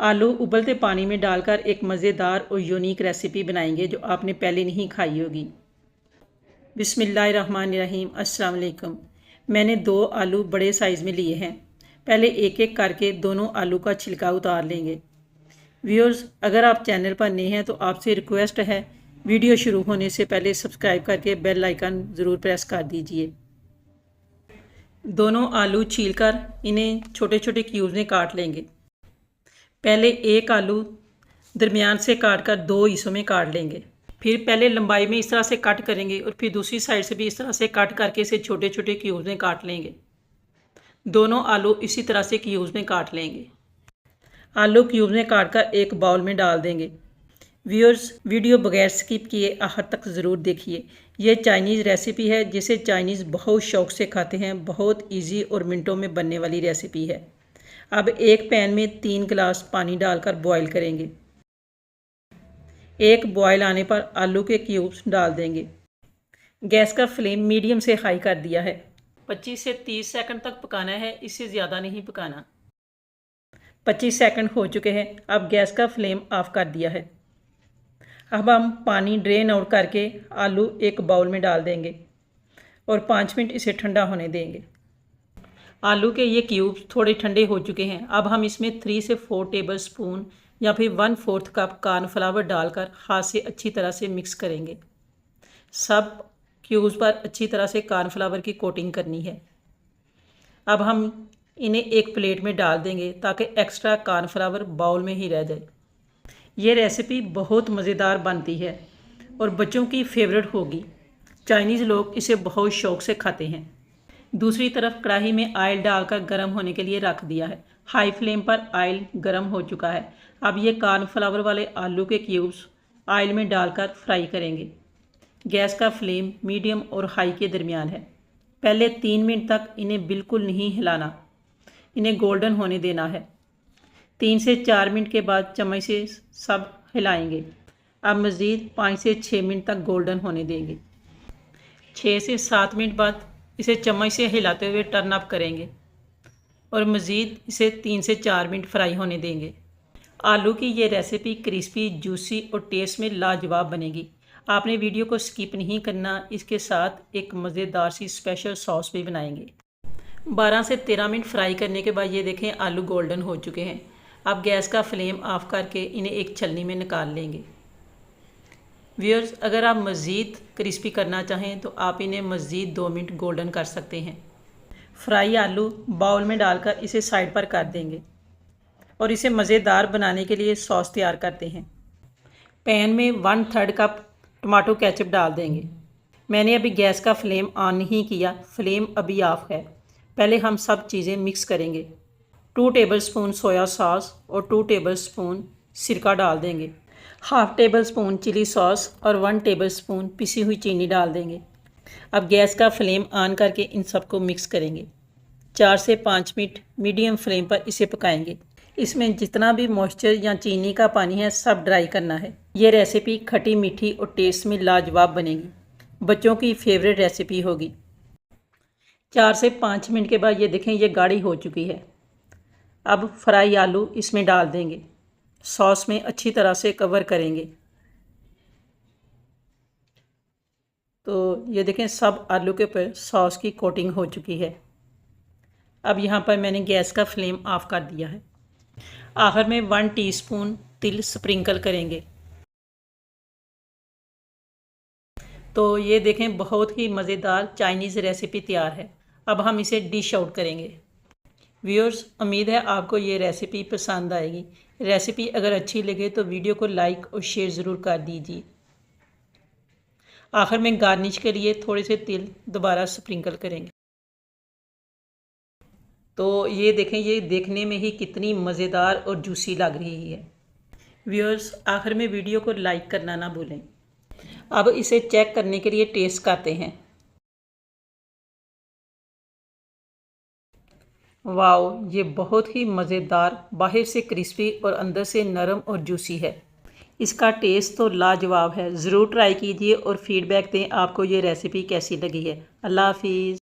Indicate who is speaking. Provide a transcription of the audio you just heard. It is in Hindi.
Speaker 1: आलू उबलते पानी में डालकर एक मज़ेदार और यूनिक रेसिपी बनाएंगे जो आपने पहले नहीं खाई होगी। बिस्मिल्लाहिर्रहमानिर्रहीम। अस्सलाम वालेकुम। मैंने 2 आलू बड़े साइज़ में लिए हैं। पहले एक एक करके दोनों आलू का छिलका उतार लेंगे। व्यूअर्स, अगर आप चैनल पर नए हैं तो आपसे रिक्वेस्ट है, वीडियो शुरू होने से पहले सब्सक्राइब करके बेल आइकन ज़रूर प्रेस कर दीजिए। दोनों आलू छीलकर इन्हें छोटे छोटे क्यूब्स में काट लेंगे। पहले एक आलू दरमियान से काटकर 2 हिस्सों में काट लेंगे। फिर पहले लंबाई में इस तरह से कट करेंगे और फिर दूसरी साइड से भी इस तरह से कट करके इसे छोटे छोटे क्यूब्स में काट लेंगे। दोनों आलू इसी तरह से क्यूब्स में काट लेंगे। आलू क्यूब्स में काट कर एक बाउल में डाल देंगे। व्यूअर्स, वीडियो बगैर स्किप किए आखिर तक ज़रूर देखिए। ये चाइनीज़ रेसिपी है जिसे चाइनीज़ बहुत शौक़ से खाते हैं। बहुत इजी और मिनटों में बनने वाली रेसिपी है। अब एक पैन में 3 गिलास पानी डालकर बॉईल करेंगे। एक बॉयल आने पर आलू के क्यूब्स डाल देंगे। गैस का फ्लेम मीडियम से हाई कर दिया है। 25 से 30 सेकंड तक पकाना है, इससे ज़्यादा नहीं पकाना। 25 सेकंड हो चुके हैं। अब गैस का फ्लेम ऑफ कर दिया है। अब हम पानी ड्रेन आउट करके आलू एक बाउल में डाल देंगे और 5 मिनट इसे ठंडा होने देंगे। आलू के ये क्यूब्स थोड़े ठंडे हो चुके हैं। अब हम इसमें 3 से 4 टेबल स्पून या फिर 1/4 कप कॉर्नफ्लावर डालकर हाथ से अच्छी तरह से मिक्स करेंगे। सब क्यूब्स पर अच्छी तरह से कॉर्नफ्लावर की कोटिंग करनी है। अब हम इन्हें एक प्लेट में डाल देंगे ताकि एक्स्ट्रा कॉर्नफ्लावर बाउल में ही रह जाए। ये रेसिपी बहुत मज़ेदार बनती है और बच्चों की फेवरेट होगी। चाइनीज़ लोग इसे बहुत शौक़ से खाते हैं। दूसरी तरफ कढ़ाई में ऑयल डालकर गर्म होने के लिए रख दिया है। हाई फ्लेम पर ऑयल गर्म हो चुका है। अब ये कॉर्नफ्लावर वाले आलू के क्यूब्स ऑयल में डालकर फ्राई करेंगे। गैस का फ्लेम मीडियम और हाई के दरमियान है। पहले 3 मिनट तक इन्हें बिल्कुल नहीं हिलाना, इन्हें गोल्डन होने देना है। 3 से 4 मिनट के बाद चम्मच से सब हिलाएंगे। अब मज़ीद 5 से 6 मिनट तक गोल्डन होने देंगे। 6 से 7 मिनट बाद इसे चम्मच से हिलाते हुए टर्न अप करेंगे और मज़ीद इसे 3 से 4 मिनट फ्राई होने देंगे। आलू की ये रेसिपी क्रिस्पी, जूसी और टेस्ट में लाजवाब बनेगी। आपने वीडियो को स्किप नहीं करना। इसके साथ एक मज़ेदार सी स्पेशल सॉस भी बनाएंगे। 12 से 13 मिनट फ्राई करने के बाद ये देखें आलू गोल्डन हो चुके हैं। अब गैस का फ्लेम ऑफ करके इन्हें एक छलनी में निकाल लेंगे। व्यूअर्स, अगर आप मज़ीद क्रिस्पी करना चाहें तो आप इन्हें मज़ीद 2 मिनट गोल्डन कर सकते हैं। फ्राई आलू बाउल में डालकर इसे साइड पर कर देंगे और इसे मज़ेदार बनाने के लिए सॉस तैयार करते हैं। पैन में 1/3 कप टमाटो केचप डाल देंगे। मैंने अभी गैस का फ्लेम ऑन नहीं किया, फ्लेम अभी ऑफ है। पहले हम सब चीज़ें मिक्स करेंगे। 2 टेबलस्पून सोया सॉस और 2 टेबलस्पून सिरका डाल देंगे। Half table spoon chilli sauce और 1 टेबलस्पून पिसी हुई चीनी डाल देंगे। अब गैस का फ्लेम ऑन करके इन सबको मिक्स करेंगे। 4 से 5 मिनट मीडियम फ्लेम पर इसे पकाएंगे। इसमें जितना भी मॉइस्चर या चीनी का पानी है सब ड्राई करना है। ये रेसिपी खट्टी मीठी और टेस्ट में लाजवाब बनेगी। बच्चों की फेवरेट रेसिपी होगी। 4 से 5 मिनट के बाद ये देखें ये गाढ़ी हो चुकी है। अब फ्राई आलू इसमें डाल देंगे। सॉस में अच्छी तरह से कवर करेंगे। तो ये देखें सब आलू के ऊपर सॉस की कोटिंग हो चुकी है। अब यहाँ पर मैंने गैस का फ्लेम ऑफ कर दिया है। आखिर में 1 टीस्पून तिल स्प्रिंकल करेंगे। तो ये देखें बहुत ही मज़ेदार चाइनीज़ रेसिपी तैयार है। अब हम इसे डिश आउट करेंगे। व्यूअर्स, उम्मीद है आपको ये रेसिपी पसंद आएगी। रेसिपी अगर अच्छी लगे तो वीडियो को लाइक और शेयर ज़रूर कर दीजिए। आखिर में गार्निश के लिए थोड़े से तिल दोबारा स्प्रिंकल करेंगे। तो ये देखें ये देखने में ही कितनी मज़ेदार और जूसी लग रही है। व्यूअर्स, आखिर में वीडियो को लाइक करना ना भूलें। अब इसे चेक करने के लिए टेस्ट करते हैं। वाओ, ये बहुत ही मज़ेदार, बाहर से क्रिस्पी और अंदर से नरम और जूसी है। इसका टेस्ट तो लाजवाब है। ज़रूर ट्राई कीजिए और फीडबैक दें आपको ये रेसिपी कैसी लगी है। अल्लाह हाफिज़।